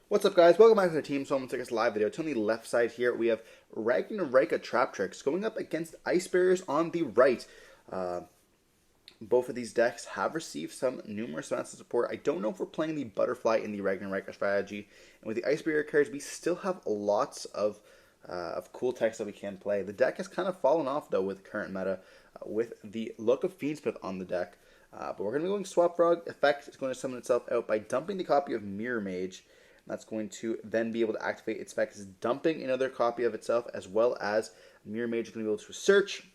What's up, guys? Welcome back to the Team Solemn Circus live video. On the left side here, we have Traptrix going up against Ice Barriers on the right. Both of these decks have received some numerous amounts of support. I don't know if we're playing the Butterfly in the Ragnarok strategy. And with the Ice Barrier cards, we still have lots of cool techs that we can play. The deck has kind of fallen off, though, with current meta, with the look of Fiendsmith on the deck. But we're going to be going Swap Frog. Effect is going to summon itself out by dumping the copy of Mirror Mage. That's going to then be able to activate its effect as dumping another copy of itself, as well as Mirror Mage is going to be able to search.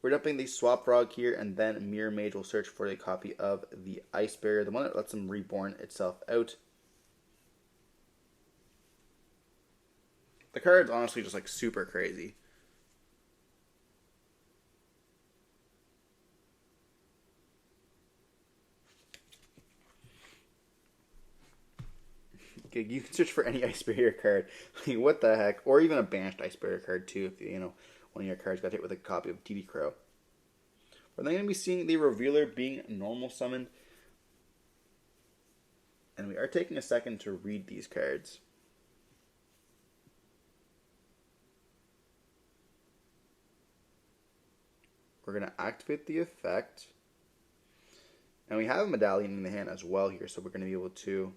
We're dumping the Swap Frog here, and then Mirror Mage will search for a copy of the Ice Barrier, the one that lets him reborn itself out. The card's honestly just like super crazy. You can search for any Ice Barrier card. Like, what the heck? Or even a banished Ice Barrier card, too, if one of your cards got hit with a copy of DD Crow. We're then going to be seeing the Revealer being normal summoned. And we are taking a second to read these cards. We're going to activate the effect. And we have a medallion in the hand as well here, so we're going to be able to...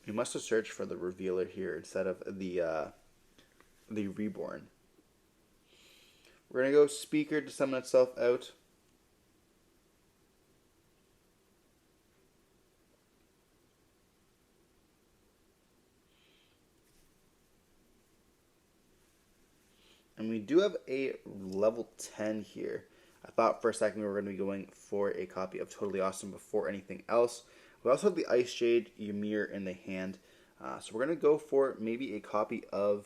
We must have searched for the Revealer here instead of the Reborn. We're going to go Speaker to summon itself out. And we do have a level 10 here. I thought for a second we were going to be going for a copy of Totally Awesome before anything else. We also have the Ice Jade Ymir in the hand. So we're going to go for maybe a copy of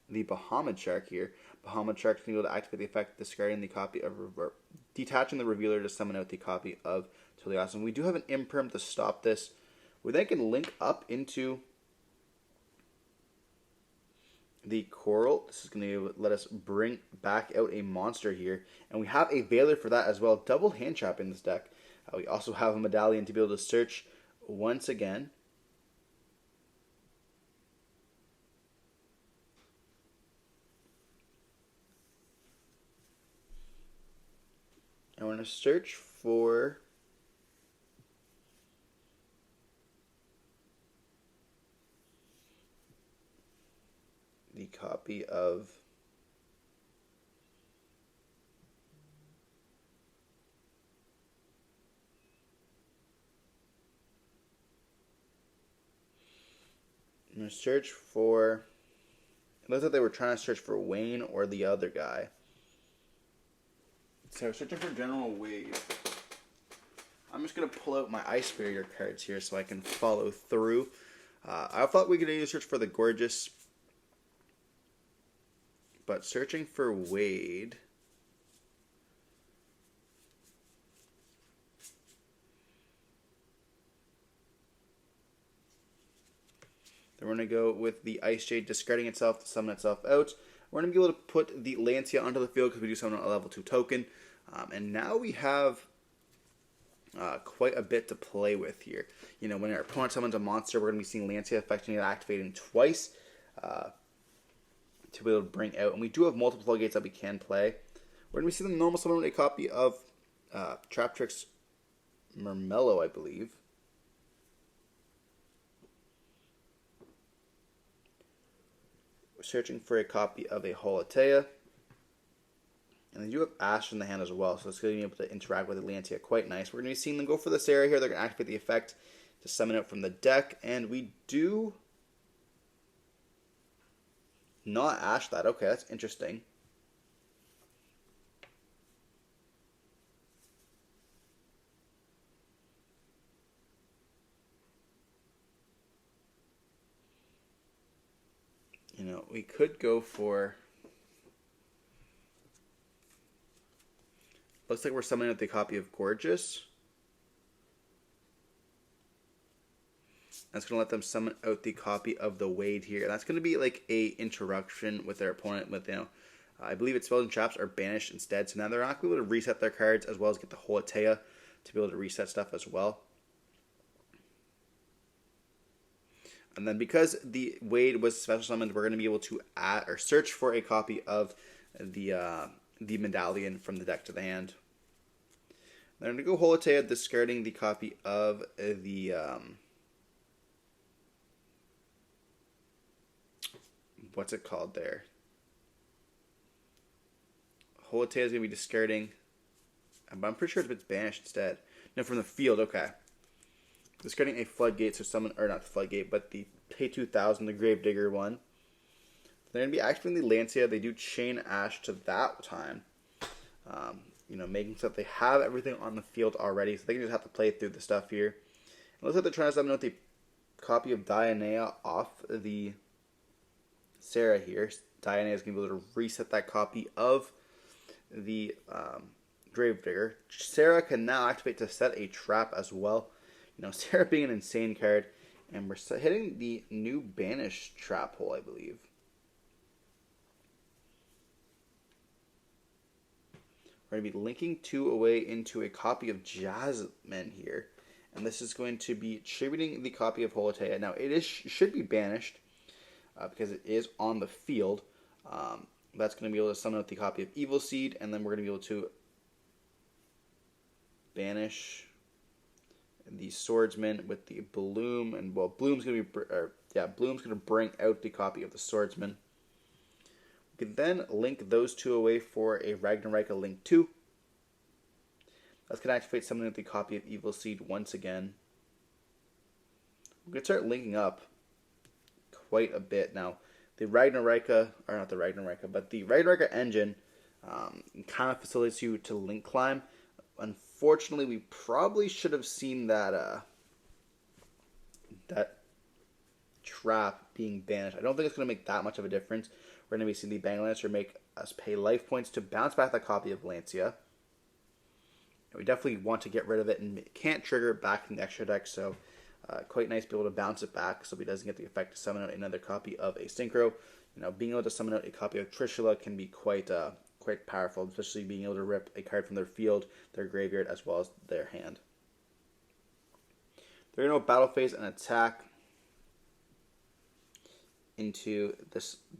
the Bahamut Shark here. Bahamut Shark is going to be able to activate the effect, discarding the copy of detaching the Revealer to summon out the copy of Totally Awesome. We do have an Imperm to stop this. We then can link up into the Coral. This is going to let us bring back out a monster here. And we have a Veiler for that as well. Double hand trap in this deck. We also have a medallion to be able to search once again. I want to search for the copy of I'm going to search for... It looks like they were trying to search for Wayne or the other guy. So searching for General Wade. I'm just going to pull out my Ice Barrier cards here so I can follow through. I thought we could either search for the Gorgeous. But searching for Wade... Then we're going to go with the Ice Jade discarding itself to summon itself out. We're going to be able to put the Lancia onto the field because we do summon a level 2 token. And now we have quite a bit to play with here. You know, when our opponent summons a monster, we're going to be seeing Lancia affecting it, activating twice to be able to bring out. And we do have multiple floodgates that we can play. We're going to be seeing the normal summon with a copy of Traptrix Mermello, I believe. Searching for a copy of a Holotea. And they do have Ash in the hand as well, so it's going to be able to interact with the Lancia quite nice. We're going to be seeing them go for this area here. They're going to activate the effect to summon it from the deck. And we do not Ash that. Okay, that's interesting. You know, we could go for... Looks like we're summoning out the copy of Gorgeous. That's going to let them summon out the copy of the Wade here. That's going to be like a interaction with their opponent with, I believe its spells and traps are banished instead, so now they're not going to be able to reset their cards as well as get the Holatea to be able to reset stuff as well. And then because the Wade was special summoned, we're going to be able to add or search for a copy of the medallion from the deck to the hand. Then I'm going to go Holatea, discarding the copy of the what's it called there? Holatea is going to be discarding, but I'm pretty sure it's banished instead. No, from the field, okay. Discarding a Floodgate, so summon, or not Floodgate, but the K2000, the Gravedigger one. They're going to be activating the Lancia. They do Chain Ash to that time. Making so that they have everything on the field already, so they can just have to play through the stuff here. It looks like they're trying to summon out the copy of Dionea off the Sarah here. Dionea is going to be able to reset that copy of the Gravedigger. Sarah can now activate to set a trap as well. Sarah being an insane card, and we're hitting the new banished trap hole, I believe. We're going to be linking 2 away into a copy of Jasmine here, and this is going to be tributing the copy of Holatea. Now, it should be banished because it is on the field. That's going to be able to summon out the copy of Evil Seed, and then we're going to be able to banish the Swordsman with the Bloom, and Bloom's going to bring out the copy of the Swordsman. We can then link those 2 away for a Ragnarika Link 2. That's going to activate something with the copy of Evil Seed once again. We can start linking up quite a bit now. The Ragnarika engine kind of facilitates you to link climb. Unfortunately, we probably should have seen that trap being banished. I don't think it's going to make that much of a difference. We're going to be seeing the Bang Lancer make us pay life points to bounce back that copy of Lancia. And we definitely want to get rid of it and can't trigger it back in the extra deck, so quite nice to be able to bounce it back so he doesn't get the effect to summon out another copy of a Synchro. Being able to summon out a copy of Trishula can be quite powerful, especially being able to rip a card from their field, their graveyard, as well as their hand. They're going to battle phase and attack into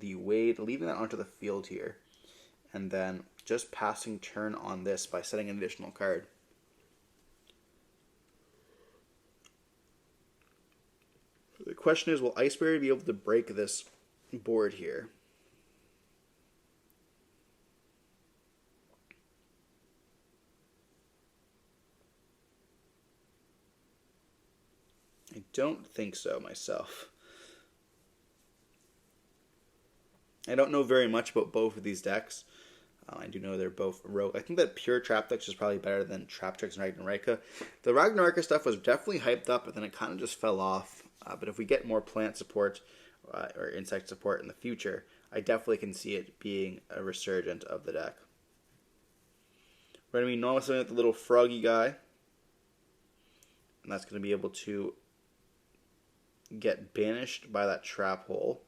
the Wade, leaving that onto the field here, and then just passing turn on this by setting an additional card. The question is, will Iceberry be able to break this board here? I don't think so myself. I don't know very much about both of these decks. I do know they're both rogue. I think that pure Traptrix is probably better than Traptrix and Ragnarika. The Ragnarika stuff was definitely hyped up, but then it kind of just fell off. But if we get more plant support or insect support in the future, I definitely can see it being a resurgent of the deck. We're going to be normal summoning with the little froggy guy. And that's going to be able to get banished by that trap hole.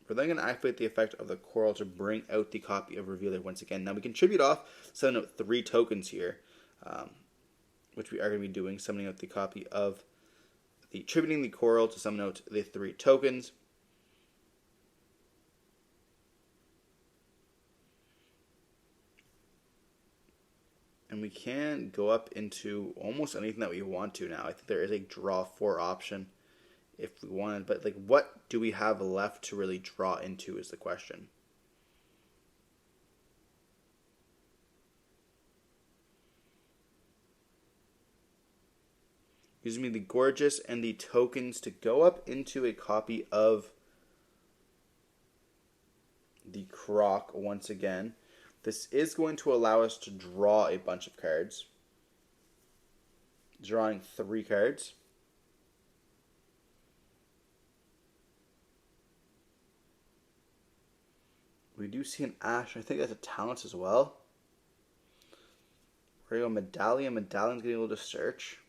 We're then going to activate the effect of the Coral to bring out the copy of Revealer once again. Now we can tribute off, summon out 3 tokens here, which we are going to be doing, summoning out the copy of tributing the Coral to summon out the 3 tokens. And we can go up into almost anything that we want to now. I think there is a draw 4 option if we wanted, but what do we have left to really draw into is the question. Gives me the Gorgeous and the tokens to go up into a copy of the Croc once again. This is going to allow us to draw a bunch of cards. Drawing 3 cards. We do see an Ash. I think that's a talent as well. We're going to go Medallion. Medallion's going to be able to search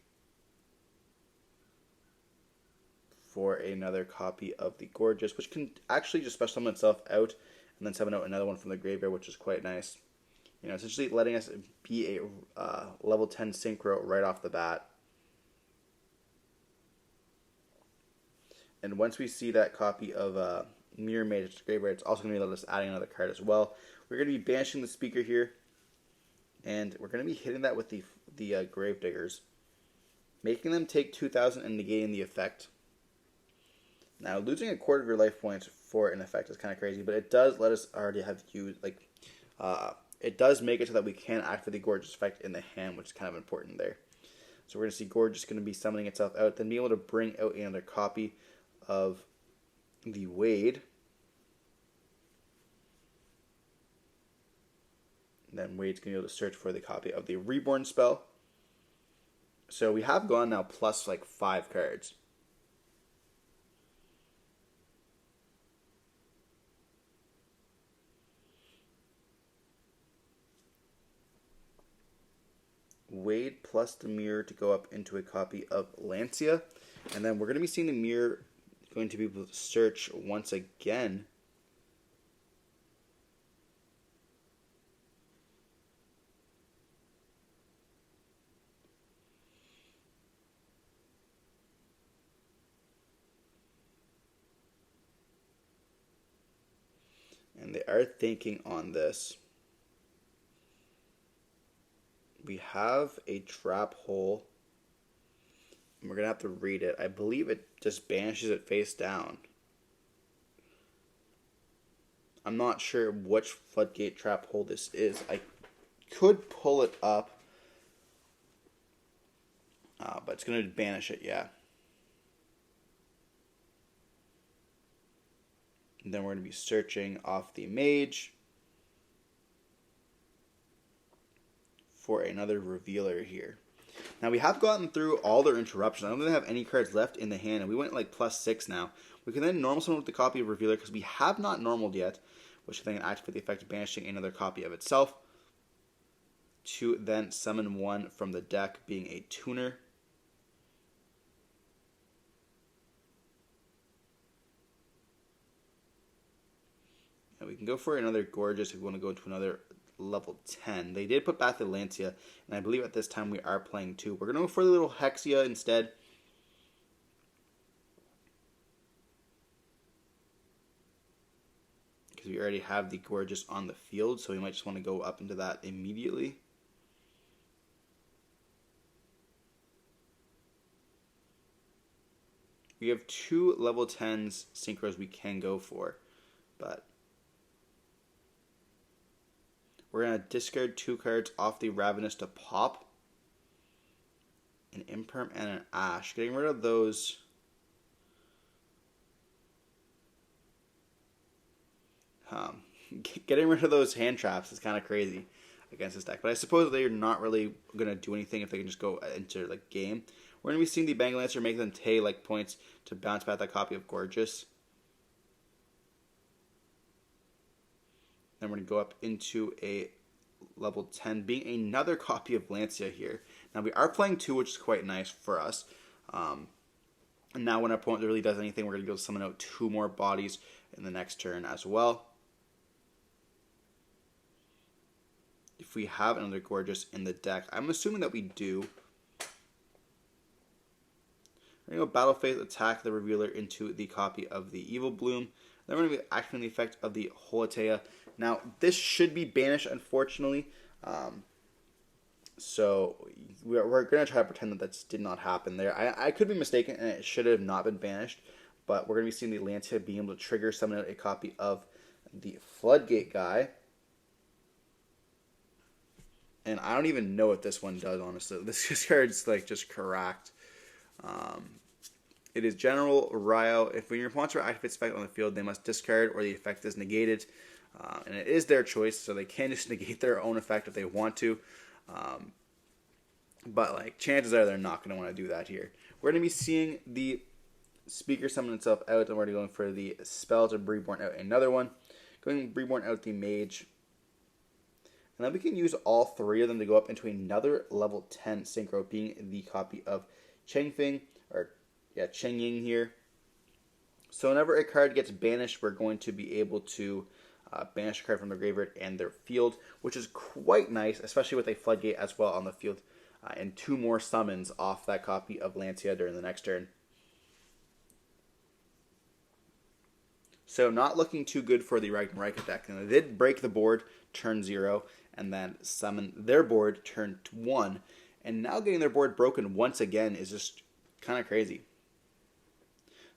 for another copy of the Gorgeous, which can actually just special summon itself out and then summon out another one from the graveyard, which is quite nice. You know, essentially letting us be a level 10 synchro right off the bat. And once we see that copy of Mirror Mage graveyard, it's also going to be let us adding another card as well. We're going to be banishing the Speaker here, and we're going to be hitting that with the Gravediggers, making them take 2,000 and negating the effect. Now, losing a quarter of your life points for an effect is kind of crazy, but it does let us already have used, it does make it so that we can activate the Gorgeous effect in the hand, which is kind of important there. So we're going to see Gorgeous going to be summoning itself out, then being able to bring out another copy of the Wade. And then Wade's going to be able to search for the copy of the Reborn spell. So we have gone now plus like 5 cards. Wade plus the mirror to go up into a copy of Lancia. And then we're going to be seeing the mirror going to be able to search once again. And they are thinking on this. We have a trap hole. And we're going to have to read it. I believe it just banishes it face down. I'm not sure which floodgate trap hole this is. I could pull it up. But it's going to banish it, yeah. And then we're going to be searching off the Mage for another Revealer here. Now we have gotten through all their interruptions. I don't think they have any cards left in the hand, and we went like plus 6 now. We can then normal summon with the copy of Revealer because we have not normaled yet, which then can activate the effect of banishing another copy of itself to then summon one from the deck, being a Tuner. And we can go for another Gorgeous if we want to go to another level 10. They did put back the Lancia, and I believe at this time we are playing 2. We're going to go for the little Hexia instead. Because we already have the Gorgeous on the field, so we might just want to go up into that immediately. We have 2 level 10s synchros we can go for, but we're going to discard 2 cards off the Ravenous to pop an Imperm and an Ash. Getting rid of those. Getting rid of those hand traps is kind of crazy against this deck. But I suppose they're not really going to do anything if they can just go into like game. We're going to be seeing the Bangle Lancer make them pay like points to bounce back that copy of Gorgeous. Then we're going to go up into a level 10, being another copy of Lancia here. Now we are playing 2, which is quite nice for us. And now when our opponent really does anything, we're going to be able to summon out 2 more bodies in the next turn as well. If we have another Gorgeous in the deck, I'm assuming that we do. We're going to go Battle Phase, attack the Revealer into the copy of the Evil Bloom. Then we're going to be activating the effect of the Holatea. Now, this should be banished, unfortunately. So, we're going to try to pretend that that did not happen there. I could be mistaken, and it should have not been banished. But we're going to be seeing the Lancia being able to trigger summon out a copy of the Floodgate guy. And I don't even know what this one does, honestly. This card's like just correct. It is General Ryo. If when your opponent activates effect on the field, they must discard or the effect is negated. And it is their choice, so they can just negate their own effect if they want to. But like chances are they're not going to want to do that here. We're going to be seeing the Speaker summon itself out, and we're already going for the spell to Reborn out another one. Going Reborn out the Mage. And then we can use all 3 of them to go up into another level 10 synchro, being the copy of Chengfeng, or Chen Ying here. So whenever a card gets banished, we're going to be able to banish a card from the graveyard and their field, which is quite nice, especially with a floodgate as well on the field, and 2 more summons off that copy of Lancia during the next turn. So not looking too good for the Ragnarok deck. And they did break the board turn 0 and then summon their board turn 1. And now getting their board broken once again is just kind of crazy.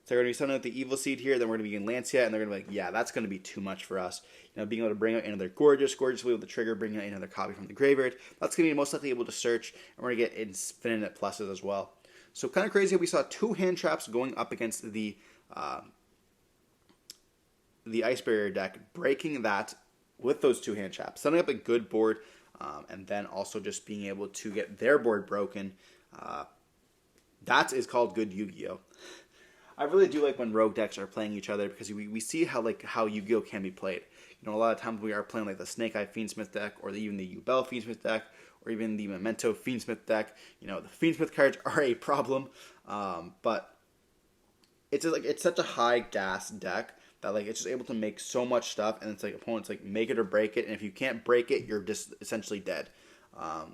So they're going to be summoning with the Evil Seed here, then we're going to be getting Lancia, and they're going to be like, yeah, that's going to be too much for us. You know, being able to bring out another Gorgeous will be able to trigger, bring out another copy from the graveyard. That's going to be most likely able to search, and we're going to get infinite pluses as well. So kind of crazy, we saw 2 hand traps going up against the Ice Barrier deck, breaking that with those 2 hand traps, setting up a good board, and then also just being able to get their board broken. That is called good Yu-Gi-Oh! I really do like when rogue decks are playing each other, because we see how Yu-Gi-Oh! Can be played. You know, a lot of times we are playing like the Snake Eye Fiendsmith deck, or even the Yubel Fiendsmith deck, or even the Memento Fiendsmith deck. You know, the Fiendsmith cards are a problem, but it's just, like, it's such a high gas deck that like it's just able to make so much stuff, and it's like opponents like make it or break it, and if you can't break it, you're just essentially dead.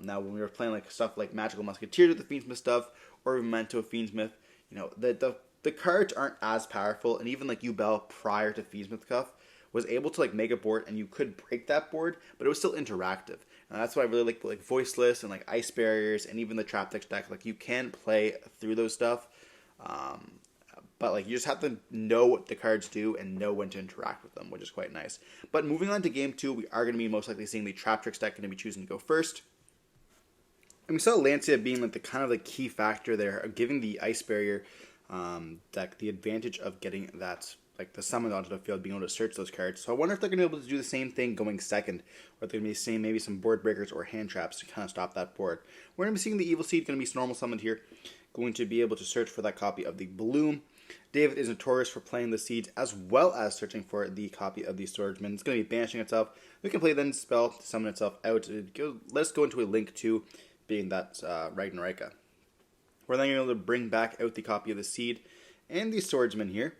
Now when we were playing like stuff like Magical Musketeers with the Fiendsmith stuff, or Memento Fiendsmith, you know, the cards aren't as powerful, and even like Yubel prior to Fiendsmith Cuff was able to like make a board, and you could break that board, but it was still interactive. And that's why I really like Voiceless and like Ice Barriers, and even the Traptrix deck. Like you can play through those stuff, but like you just have to know what the cards do and know when to interact with them, which is quite nice. But moving on to game 2, we are going to be most likely seeing the Traptrix deck going to be choosing to go first. And we saw Lancia being like the kind of the key factor there, of giving the Ice Barrier deck the advantage of getting that, like the summon onto the field, being able to search those cards. So I wonder if they're going to be able to do the same thing going second, or if they're going to be seeing maybe some board breakers or hand traps to kind of stop that board. We're going to be seeing the Evil Seed going to be normal summoned here, going to be able to search for that copy of the Bloom. David is notorious for playing the Seeds as well as searching for the copy of the Swordsman. It's going to be banishing itself. We can play then spell to summon itself out. Let's go into a link 2, being that Ragnaraka. We're then going to be able to bring back out the copy of the Seed and the Swordsman here.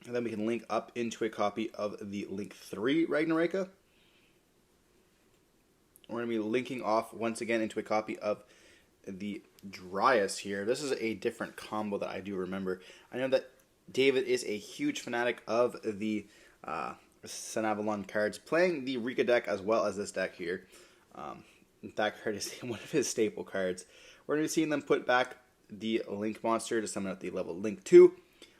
And then we can link up into a copy of the Link 3 Ragnaraka. We're going to be linking off once again into a copy of the Dryas here. This is a different combo that I do remember. I know that David is a huge fanatic of the Sanavalon cards, playing the Rika deck as well as this deck here. That card is one of his staple cards. We're going to be seeing them put back the Link monster to summon out the level Link 2,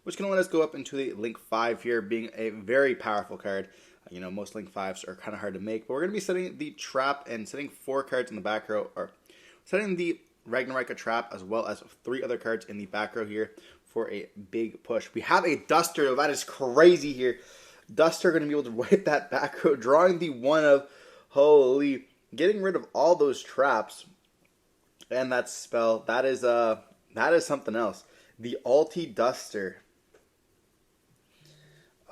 which can let us go up into the Link 5 here, being a very powerful card. You know, most Link 5s are kind of hard to make, but we're going to be setting the trap and setting 4 cards in the back row, or setting the Ragnaraka trap as well as 3 other cards in the back row here for a big push. We have a Duster. That is crazy here. Duster going to be able to wipe that back row, drawing the one of, holy, getting rid of all those traps and that spell. That is something else. The Alti Duster.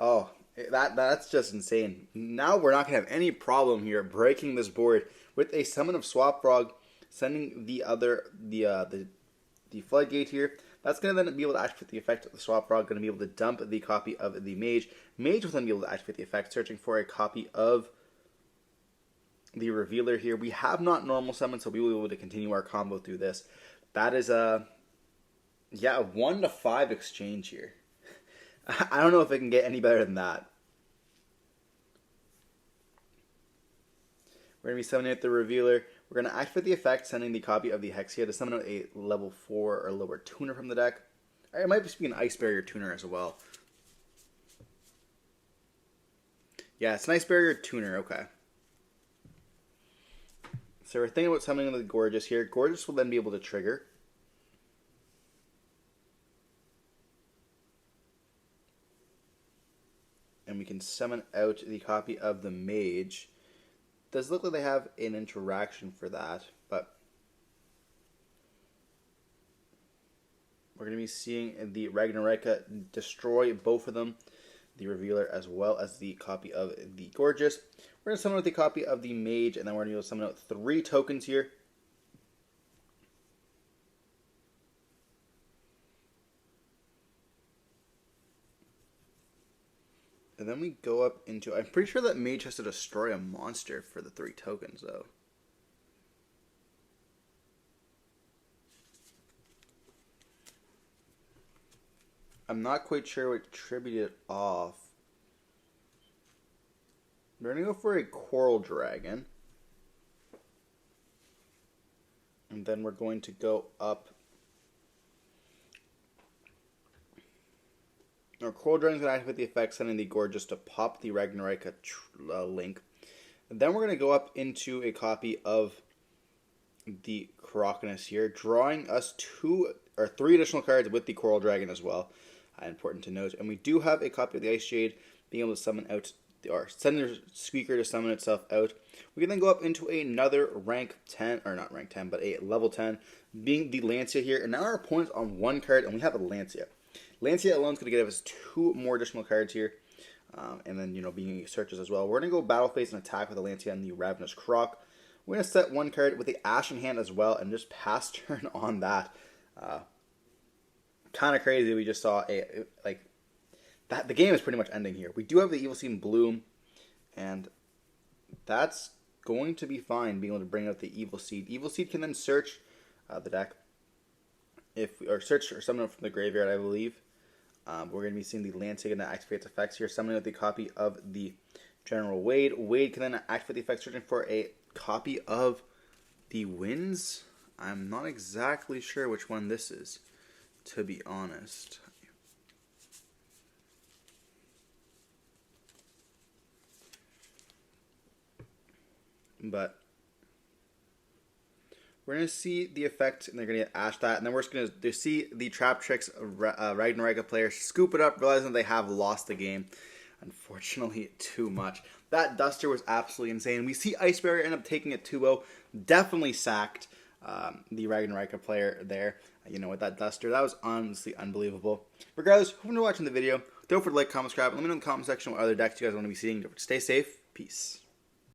Oh, that's just insane. Now we're not going to have any problem here breaking this board with a Summon of Swap Frog, sending the Floodgate here. That's going to then be able to activate the effect of the Swap Frog, going to be able to dump the copy of the Mage. Mage will then be able to activate the effect, searching for a copy of the Revealer here. We have not normal summon, so we will be able to continue our combo through this. That is a 1 to 5 exchange here. I don't know if it can get any better than that. We're going to be summoning out the Revealer. We're going to activate the effect, sending the copy of the Hexia to summon out a level 4 or lower tuner from the deck. It might just be an Ice Barrier tuner as well. Yeah, it's an Ice Barrier tuner, okay. So we're thinking about summoning the Gorgeous here. Gorgeous will then be able to trigger. And we can summon out the copy of the Mage. Does look like they have an interaction for that, but we're going to be seeing the Ragnaraka destroy both of them, the Revealer as well as the copy of the Gorgeous. We're going to summon out the copy of the Mage, and then we're going to be able to summon out 3 tokens here. And then we go up into... I'm pretty sure that mage has to destroy a monster for the 3 tokens, though. I'm not quite sure what tributed off. We're going to go for a Coral Dragon. And then we're going to go up. Our Coral Dragon is going to activate the effect, sending the Gorgeous to pop the Ragnarok link. And then we're going to go up into a copy of the Croconis here, drawing us 3 additional cards with the Coral Dragon as well. Important to note. And we do have a copy of the Ice Jade, being able to summon out, or send the Squeaker to summon itself out. We can then go up into another rank 10, or not rank 10, but a level 10, being the Lancia here. And now our opponent's on 1 card, and we have a Lancia. Lancia alone is going to give us 2 more additional cards here. And then, being Circus as well. We're going to go battle phase and attack with the Lancia and the Ravenous Croc. We're going to set 1 card with the Ashen Hand as well, and just pass turn on that. Kind of crazy. We just saw the game is pretty much ending here. We do have the Evil Seed Bloom, and that's going to be fine. Being able to bring out the Evil Seed. Evil Seed can then search the deck, search or summon it from the graveyard, I believe. We're going to be seeing the Lancia that activates effects here. Summoning out the copy of the General Wade. Wade can then activate the effect, searching for a copy of the Winds. I'm not exactly sure which one this is, to be honest. But we're going to see the effect, and they're going to get Ash that, and then we're just going to see the Traptrix Ragnarok player scoop it up, realizing they have lost the game. Unfortunately, too much. That Duster was absolutely insane. We see Ice Barrier end up taking it 2-0. Definitely sacked the Ragnarok player there. With that Duster, that was honestly unbelievable. Regardless, hope you're watching the video. Don't forget to like, comment, subscribe, and let me know in the comment section what other decks you guys want to be seeing. Stay safe. Peace.